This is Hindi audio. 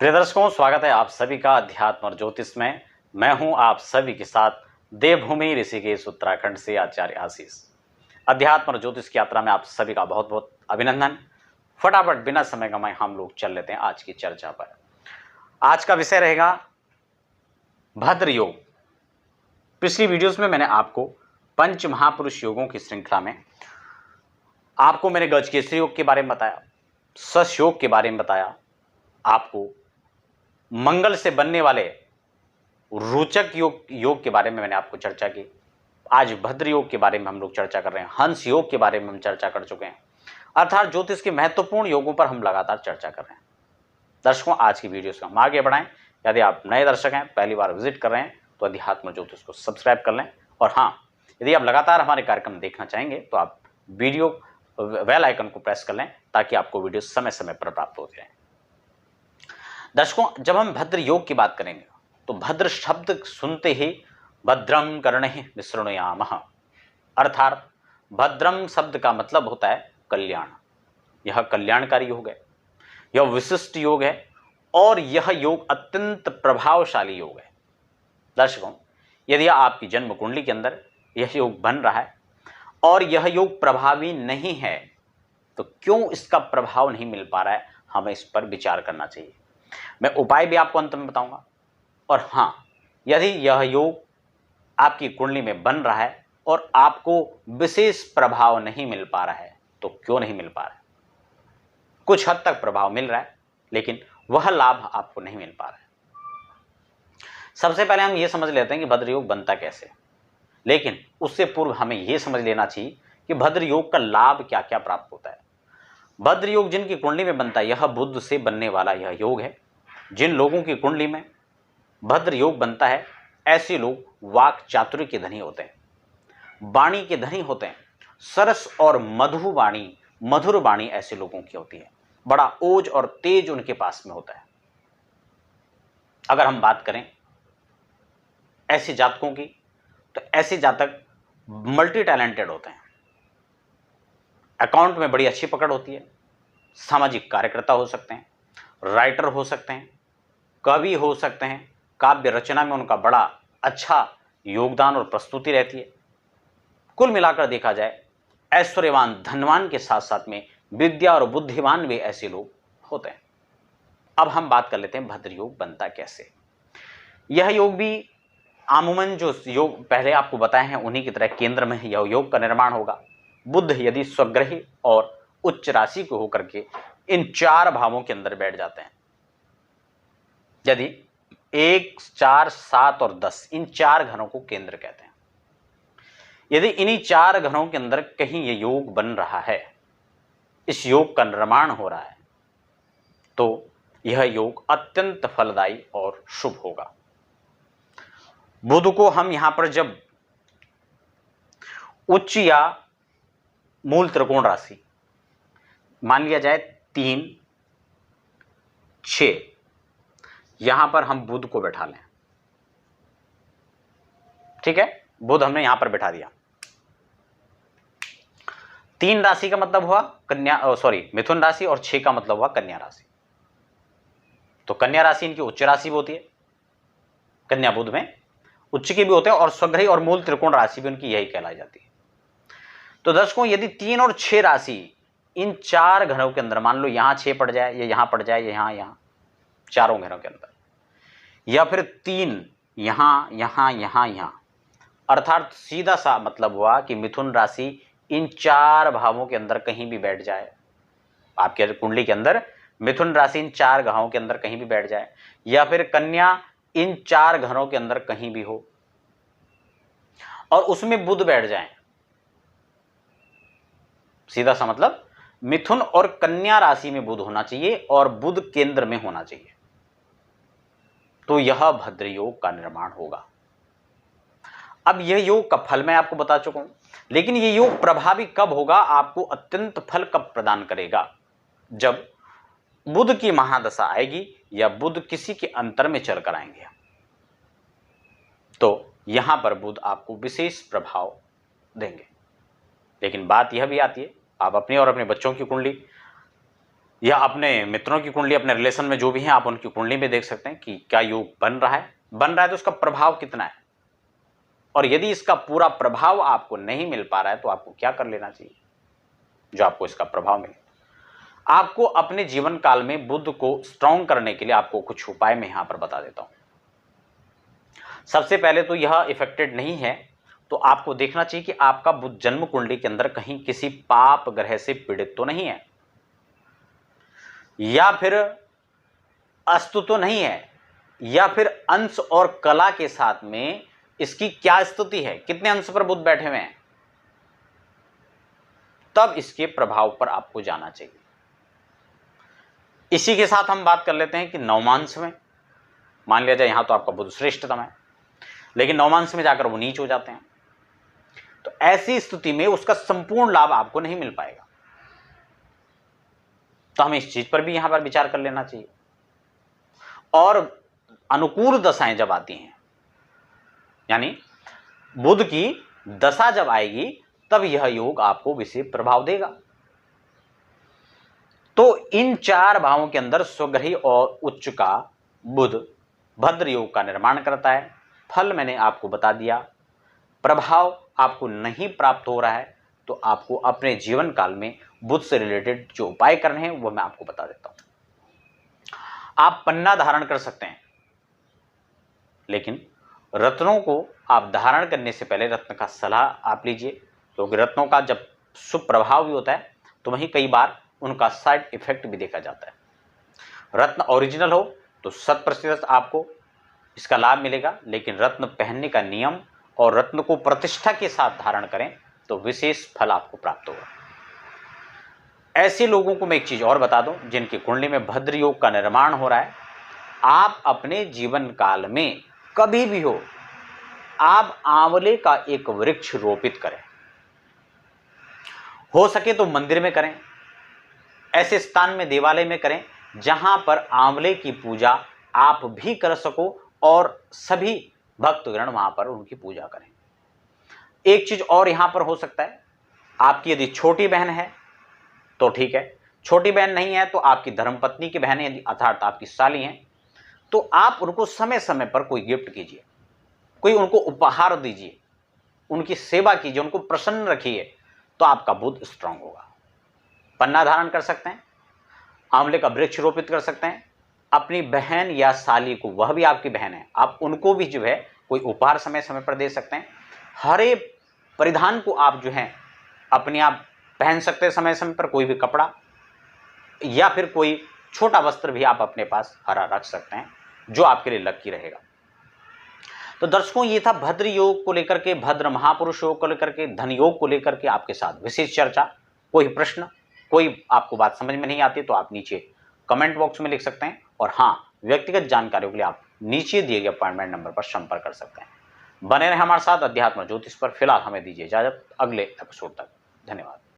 प्रिय दर्शकों, स्वागत है आप सभी का अध्यात्म और ज्योतिष में। मैं हूं आप सभी के साथ देवभूमि ऋषिकेश उत्तराखंड से आचार्य आशीष। अध्यात्म और ज्योतिष की यात्रा में आप सभी का बहुत बहुत अभिनंदन। फटाफट बिना समय गंवाए हम लोग चल लेते हैं आज की चर्चा पर। आज का विषय रहेगा भद्र योग। पिछली वीडियोस में मैंने आपको पंच महापुरुष योगों की श्रृंखला में आपको मैंने गजकेसरी योग के बारे में बताया, सस योग के बारे में बताया, आपको मंगल से बनने वाले रोचक योग के बारे में मैंने आपको चर्चा की। आज भद्र योग के बारे में हम लोग चर्चा कर रहे हैं। हंस योग के बारे में हम चर्चा कर चुके हैं। अर्थात ज्योतिष के महत्वपूर्ण योगों पर हम लगातार चर्चा कर रहे हैं। दर्शकों, आज की वीडियो से हम आगे बढ़ाएं। यदि आप नए दर्शक हैं, पहली बार विजिट कर रहे हैं, तो अध्यात्म ज्योतिष को सब्सक्राइब कर लें। और हाँ, यदि आप लगातार हमारे कार्यक्रम देखना चाहेंगे तो आप वीडियो बेल आइकन को प्रेस कर लें ताकि आपको वीडियो समय समय पर प्राप्त होती रहे। दर्शकों, जब हम भद्र योग की बात करेंगे तो भद्र शब्द सुनते ही भद्रम कर्णे विशृणुयामः, अर्थात भद्रम शब्द का मतलब होता है कल्याण। यह कल्याणकारी योग है, यह विशिष्ट योग है और यह योग अत्यंत प्रभावशाली योग है। दर्शकों, यदि आपकी जन्म कुंडली के अंदर यह योग बन रहा है और यह योग प्रभावी नहीं है तो क्यों इसका प्रभाव नहीं मिल पा रहा है, हमें इस पर विचार करना चाहिए। मैं उपाय भी आपको अंत में बताऊंगा। और हाँ, यदि यह योग आपकी कुंडली में बन रहा है और आपको विशेष प्रभाव नहीं मिल पा रहा है तो क्यों नहीं मिल पा रहा है। कुछ हद तक प्रभाव मिल रहा है लेकिन वह लाभ आपको नहीं मिल पा रहा है। सबसे पहले हम यह समझ लेते हैं कि भद्र योग बनता कैसे, लेकिन उससे पूर्व हमें यह समझ लेना चाहिए कि भद्र योग का लाभ क्या क्या प्राप्त होता है। भद्र योग जिनकी कुंडली में बनता है, यह बुध से बनने वाला यह योग है। जिन लोगों की कुंडली में भद्र योग बनता है, ऐसे लोग वाक चातुर्य के धनी होते हैं, वाणी के धनी होते हैं। सरस और मधुर वाणी ऐसे लोगों की होती है। बड़ा ओज और तेज उनके पास में होता है। अगर हम बात करें ऐसे जातकों की, तो ऐसे जातक मल्टी टैलेंटेड होते हैं। अकाउंट में बड़ी अच्छी पकड़ होती है, सामाजिक कार्यकर्ता हो सकते हैं, राइटर हो सकते हैं, कवि हो सकते हैं, काव्य रचना में उनका बड़ा अच्छा योगदान और प्रस्तुति रहती है। कुल मिलाकर देखा जाए, ऐश्वर्यवान धनवान के साथ साथ में विद्या और बुद्धिमान भी ऐसे लोग होते हैं। अब हम बात कर लेते हैं भद्र योग बनता कैसे। यह योग भी आमूमन जो योग पहले आपको बताए हैं उन्हीं की तरह केंद्र में यह योग का निर्माण होगा। बुध यदि स्वग्रही और उच्च राशि को होकर के इन चार भावों के अंदर बैठ जाते हैं, यदि 1, 4, 7 और 10 इन चार घरों को केंद्र कहते हैं, यदि इन्हीं चार घरों के अंदर कहीं ये योग बन रहा है, इस योग का निर्माण हो रहा है, तो यह योग अत्यंत फलदायी और शुभ होगा। बुध को हम यहां पर जब उच्च या मूल त्रिकोण राशि मान लिया जाए 3, 6, यहां पर हम बुध को बैठा लें, ठीक है, बुध हमने यहां पर बैठा दिया। 3 राशि का मतलब हुआ मिथुन राशि और 6 का मतलब हुआ कन्या राशि। तो कन्या राशि इनकी उच्च राशि भी होती है। कन्या बुध में उच्च के भी होते हैं और स्वग्रही और मूल त्रिकोण राशि भी उनकी यही कहलाई जाती है। तो दर्शकों, यदि 3 और 6 राशि इन चार घरों के अंदर, मान लो यहां 6 पड़ जाए, ये यहां पड़ जाए, ये यहां चारों घरों के अंदर, या फिर 3 यहां, अर्थात सीधा सा मतलब हुआ कि मिथुन राशि इन चार भावों के अंदर कहीं भी बैठ जाए। आपके कुंडली के अंदर मिथुन राशि इन चार घरों के अंदर कहीं भी बैठ जाए, या फिर कन्या इन चार घरों के अंदर कहीं भी हो और उसमें बुध बैठ जाए, सीधा सा मतलब मिथुन और कन्या राशि में बुध होना चाहिए और बुध केंद्र में होना चाहिए, तो यह भद्र योग का निर्माण होगा। अब यह योग का फल मैं आपको बता चुका हूं, लेकिन यह योग प्रभावी कब होगा, आपको अत्यंत फल कब प्रदान करेगा, जब बुध की महादशा आएगी या बुध किसी के अंतर में चलकर आएंगे, तो यहां पर बुध आपको विशेष प्रभाव देंगे। लेकिन बात यह भी आती है, आप अपनी और अपने बच्चों की कुंडली या अपने मित्रों की कुंडली, अपने रिलेशन में जो भी हैं आप उनकी कुंडली में देख सकते हैं कि क्या योग बन रहा है तो उसका प्रभाव कितना है। और यदि इसका पूरा प्रभाव आपको नहीं मिल पा रहा है तो आपको क्या कर लेना चाहिए जो आपको इसका प्रभाव मिले। आपको अपने जीवन काल में बुध को स्ट्रांग करने के लिए आपको कुछ उपाय मैं यहां पर बता देता हूं। सबसे पहले तो यह इफेक्टेड नहीं है तो आपको देखना चाहिए कि आपका बुध जन्म कुंडली के अंदर कहीं किसी पाप ग्रह से पीड़ित तो नहीं है, या फिर अस्तु तो नहीं है, या फिर अंश और कला के साथ में इसकी क्या स्थिति है, कितने अंश पर बुध बैठे हुए हैं, तब इसके प्रभाव पर आपको जाना चाहिए। इसी के साथ हम बात कर लेते हैं कि नवमांश में मान लिया जाए यहां तो आपका बुध श्रेष्ठतम है, लेकिन नवमांश में जाकर वो नीच हो जाते हैं, तो ऐसी स्थिति में उसका संपूर्ण लाभ आपको नहीं मिल पाएगा। तो हमें इस चीज पर भी यहां पर विचार कर लेना चाहिए। और अनुकूल दशाएं जब आती हैं, यानी बुध की दशा जब आएगी तब यह योग आपको विशेष प्रभाव देगा। तो इन 4 भावों के अंदर स्वग्रही और उच्च का बुध भद्र योग का निर्माण करता है। फल मैंने आपको बता दिया। प्रभाव आपको नहीं प्राप्त हो रहा है तो आपको अपने जीवन काल में बुध से रिलेटेड जो उपाय करने हैं वो मैं आपको बता देता हूं। आप पन्ना धारण कर सकते हैं, लेकिन रत्नों को आप धारण करने से पहले रत्न का सलाह आप लीजिए, क्योंकि रत्नों का जब शुभ प्रभाव भी होता है तो वहीं कई बार उनका साइड इफेक्ट भी देखा जाता है। रत्न ओरिजिनल हो तो 100% आपको इसका लाभ मिलेगा, लेकिन रत्न पहनने का नियम और रत्न को प्रतिष्ठा के साथ धारण करें तो विशेष फल आपको प्राप्त होगा। ऐसे लोगों को मैं एक चीज और बता दूं जिनकी कुंडली में भद्र योग का निर्माण हो रहा है, आप अपने जीवन काल में कभी भी आप आंवले का एक वृक्ष रोपित करें। हो सके तो मंदिर में करें, ऐसे स्थान में देवालय में करें जहां पर आंवले की पूजा आप भी कर सको और सभी भक्तगण वहां पर उनकी पूजा करें। एक चीज और यहां पर हो सकता है, आपकी यदि छोटी बहन है तो ठीक है, छोटी बहन नहीं है तो आपकी धर्मपत्नी की बहन यदि अर्थात आपकी साली हैं तो आप उनको समय समय पर कोई गिफ्ट कीजिए, कोई उनको उपहार दीजिए, उनकी सेवा कीजिए, उनको प्रसन्न रखिए, तो आपका बुध स्ट्रांग होगा। पन्ना धारण कर सकते हैं, आंवले का वृक्ष रोपित कर सकते हैं, अपनी बहन या साली को, वह भी आपकी बहन है, आप उनको भी जो है कोई उपहार समय समय पर दे सकते हैं। हरे परिधान को आप जो है अपने आप पहन सकते हैं समय समय पर, कोई भी कपड़ा या फिर कोई छोटा वस्त्र भी आप अपने पास हरा रख सकते हैं जो आपके लिए लकी रहेगा। तो दर्शकों, ये था भद्र योग को लेकर के, भद्र महापुरुष योग को लेकर के, धन योग को लेकर के आपके साथ विशेष चर्चा। कोई प्रश्न, कोई आपको बात समझ में नहीं आती तो आप नीचे कमेंट बॉक्स में लिख सकते हैं, और हाँ, व्यक्तिगत जानकारियों के लिए आप नीचे दिए गए अपॉइंटमेंट नंबर पर संपर्क कर सकते हैं। बने रहे हमारे साथ अध्यात्म ज्योतिष पर। फिलहाल हमें दीजिए इजाजत, अगले एपिसोड तक धन्यवाद।